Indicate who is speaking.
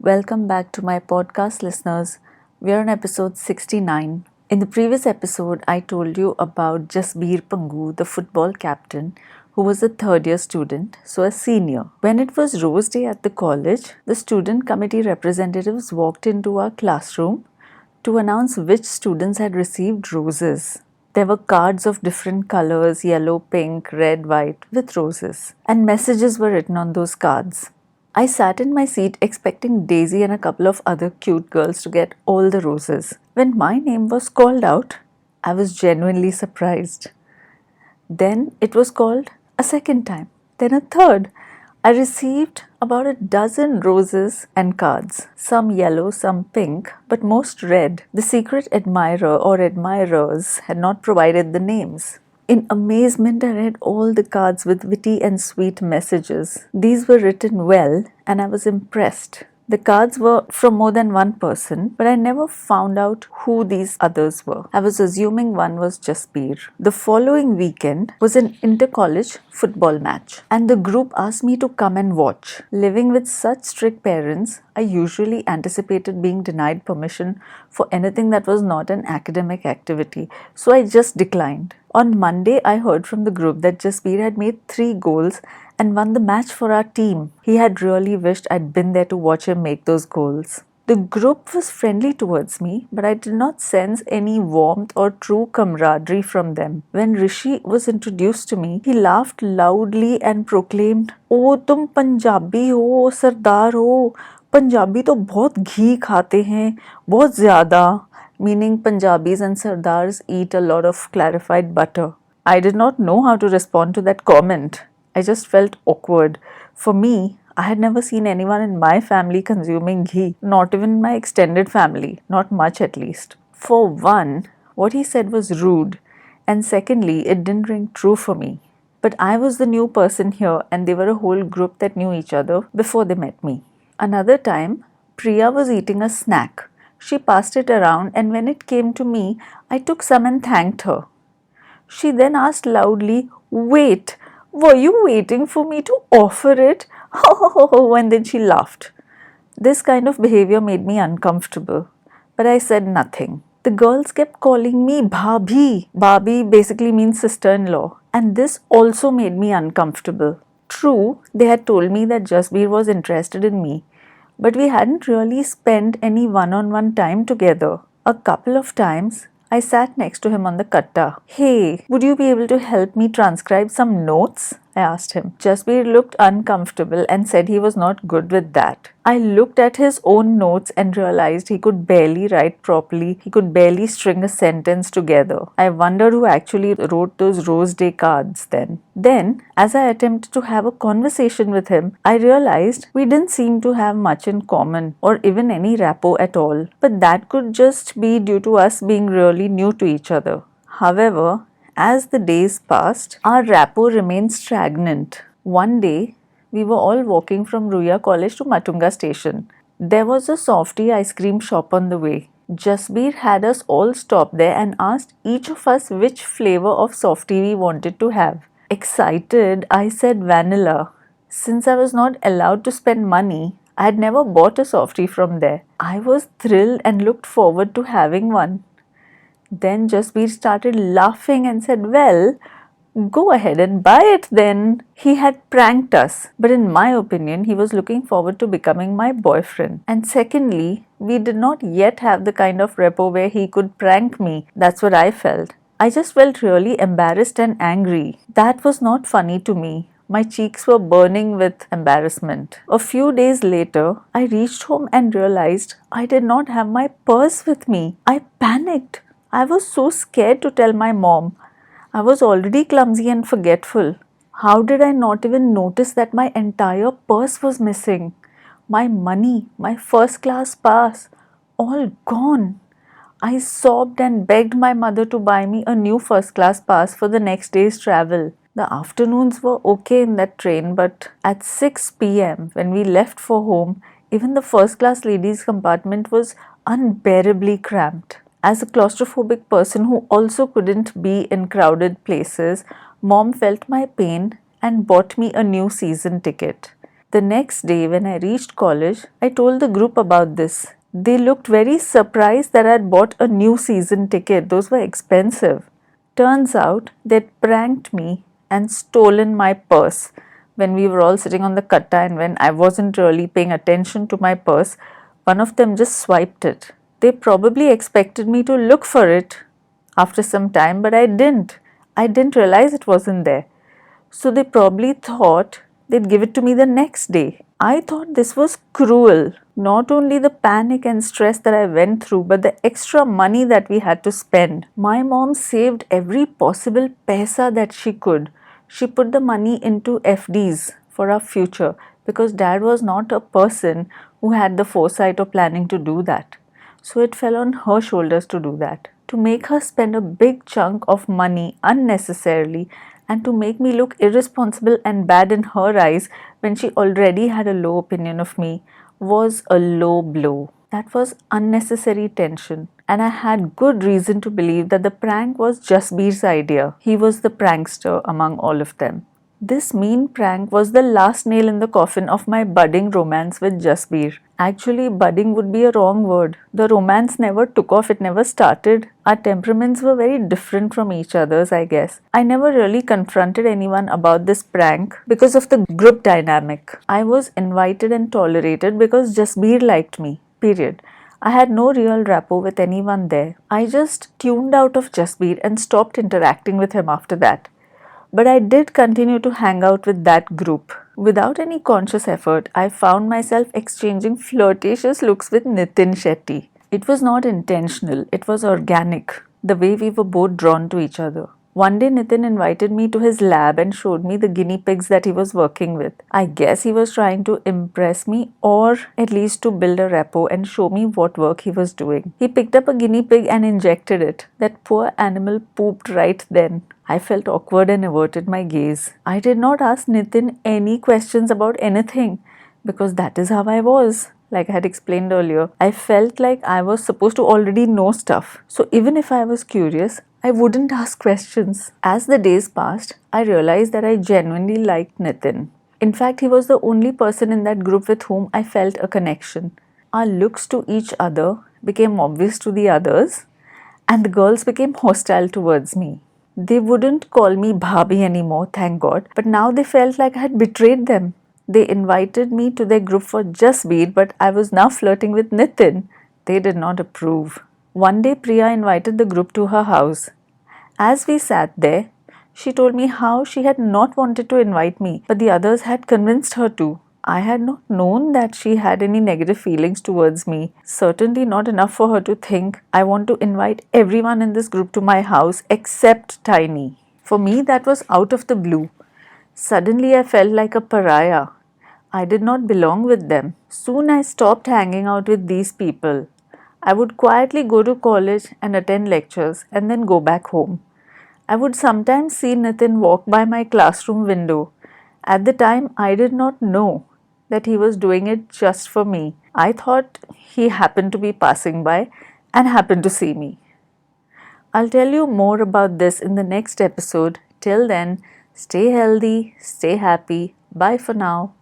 Speaker 1: Welcome back to my podcast, listeners. We are on episode 69. In the previous episode, I told you about Jasbir Pangu, the football captain, who was a third year student, so a senior. When it was Rose Day at the college, the student committee representatives walked into our classroom to announce which students had received roses. There were cards of different colors yellow, pink, red, white with roses, and messages were written on those cards. I sat in my seat expecting Daisy and a couple of other cute girls to get all the roses. When my name was called out, I was genuinely surprised. Then it was called a second time, then a third. I received about a dozen roses and cards, some yellow, some pink, but most red. The secret admirer or admirers had not provided the names. In amazement, I read all the cards with witty and sweet messages. These were written well, and I was impressed. The cards were from more than one person, but I never found out who these others were. I was assuming one was Jasbir. The following weekend was an inter-college football match, and the group asked me to come and watch. Living with such strict parents, I usually anticipated being denied permission for anything that was not an academic activity, so I just declined. On Monday, I heard from the group that Jasbir had made 3 goals and won the match for our team. He had really wished I'd been there to watch him make those goals. The group was friendly towards me, but I did not sense any warmth or true camaraderie from them. When Rishi was introduced to me, he laughed loudly and proclaimed, "Oh, तुम पंजाबी हो, सरदार हो. पंजाबी तो बहुत घी खाते हैं, बहुत ज़्यादा." Meaning Punjabis and Sardars eat a lot of clarified butter. I did not know how to respond to that comment. I just felt awkward. For me, I had never seen anyone in my family consuming ghee, not even my extended family, not much at least. For one, what he said was rude, and secondly, it didn't ring true for me. But I was the new person here, and they were a whole group that knew each other before they met me. Another time, Priya was eating a snack. She passed it around, and when it came to me, I took some and thanked her. She then asked loudly, "Wait, were you waiting for me to offer it?" And then she laughed. This kind of behavior made me uncomfortable, but I said nothing. The girls kept calling me Bhabhi. Bhabhi basically means sister-in-law, and this also made me uncomfortable. True, they had told me that Jasbir was interested in me, but we hadn't really spent any one-on-one time together. A couple of times, I sat next to him on the katta. "Hey, would you be able to help me transcribe some notes?" I asked him. Jasbir looked uncomfortable and said he was not good with that. I looked at his own notes and realized he could barely write properly. He could barely string a sentence together. I wondered who actually wrote those Rose Day cards then. Then, as I attempted to have a conversation with him, I realized we didn't seem to have much in common or even any rapport at all. But that could just be due to us being really new to each other. However, as the days passed, our rapport remained stagnant. One day, we were all walking from Ruya College to Matunga station. There was a Softy Icecream shop on the way. Jasbir had us all stop there and asked each of us which flavor of Softy we wanted to have. Excited, I said vanilla. Since I was not allowed to spend money, I had never bought a Softy from there. I was thrilled and looked forward to having one. Then Jasbir started laughing and said, "Well, go ahead and buy it then." He had pranked us, but in my opinion, he was looking forward to becoming my boyfriend. And secondly, we did not yet have the kind of rapport where he could prank me. That's what I felt. I just felt really embarrassed and angry. That was not funny to me. My cheeks were burning with embarrassment. A few days later, I reached home and realized I did not have my purse with me. I panicked. I was so scared to tell my mom. I was already clumsy and forgetful. How did I not even notice that my entire purse was missing? My money, my first class pass, all gone. I sobbed and begged my mother to buy me a new first class pass for the next day's travel. The afternoons were okay in that train, but at 6 p.m. when we left for home, even the first class ladies' compartment was unbearably cramped. As a claustrophobic person who also couldn't be in crowded places, Mom felt my pain and bought me a new season ticket. The next day, when I reached college, I told the group about this. They looked very surprised that I had bought a new season ticket. Those were expensive. Turns out they'd pranked me and stolen my purse when we were all sitting on the katta, and when I wasn't really paying attention to my purse, one of them just swiped it. They probably expected me to look for it after some time, but I didn't. I didn't realize it wasn't there. So they probably thought they'd give it to me the next day. I thought this was cruel. Not only the panic and stress that I went through, but the extra money that we had to spend. My mom saved every possible paisa that she could. She put the money into FDs for our future because dad was not a person who had the foresight or planning to do that. So it fell on her shoulders to do that. To make her spend a big chunk of money unnecessarily and to make me look irresponsible and bad in her eyes when she already had a low opinion of me was a low blow. That was unnecessary tension, and I had good reason to believe that the prank was Jasbir's idea. He was the prankster among all of them. This mean prank was the last nail in the coffin of my budding romance with Jasbir. Actually, budding would be a wrong word. The romance never took off, it never started. Our temperaments were very different from each other's, I guess. I never really confronted anyone about this prank because of the group dynamic. I was invited and tolerated because Jasbir liked me. Period. I had no real rapport with anyone there. I just tuned out of Jasbir and stopped interacting with him after that. But I did continue to hang out with that group. Without any conscious effort, I found myself exchanging flirtatious looks with Nitin Shetty. It was not intentional, it was organic, the way we were both drawn to each other. One day Nitin invited me to his lab and showed me the guinea pigs that he was working with. I guess he was trying to impress me, or at least to build a rapport and show me what work he was doing. He picked up a guinea pig and injected it. That poor animal pooped right then. I felt awkward and averted my gaze. I did not ask Nitin any questions about anything because that is how I was. Like I had explained earlier, I felt like I was supposed to already know stuff. So even if I was curious, I wouldn't ask questions. As the days passed, I realized that I genuinely liked Nitin. In fact, he was the only person in that group with whom I felt a connection. Our looks to each other became obvious to the others, and the girls became hostile towards me. They wouldn't call me Bhabhi anymore, thank God, but now they felt like I had betrayed them. They invited me to their group for Jasbir, but I was now flirting with Nitin. They did not approve. One day Priya invited the group to her house. As we sat there, she told me how she had not wanted to invite me, but the others had convinced her to. I had not known that she had any negative feelings towards me. Certainly not enough for her to think I want to invite everyone in this group to my house except Tiny. For me, that was out of the blue. Suddenly, I felt like a pariah. I did not belong with them. Soon I stopped hanging out with these people. I would quietly go to college and attend lectures and then go back home. I would sometimes see Nitin walk by my classroom window. At the time, I did not know that he was doing it just for me. I thought he happened to be passing by and happened to see me. I'll tell you more about this in the next episode. Till then, stay healthy, stay happy. Bye for now.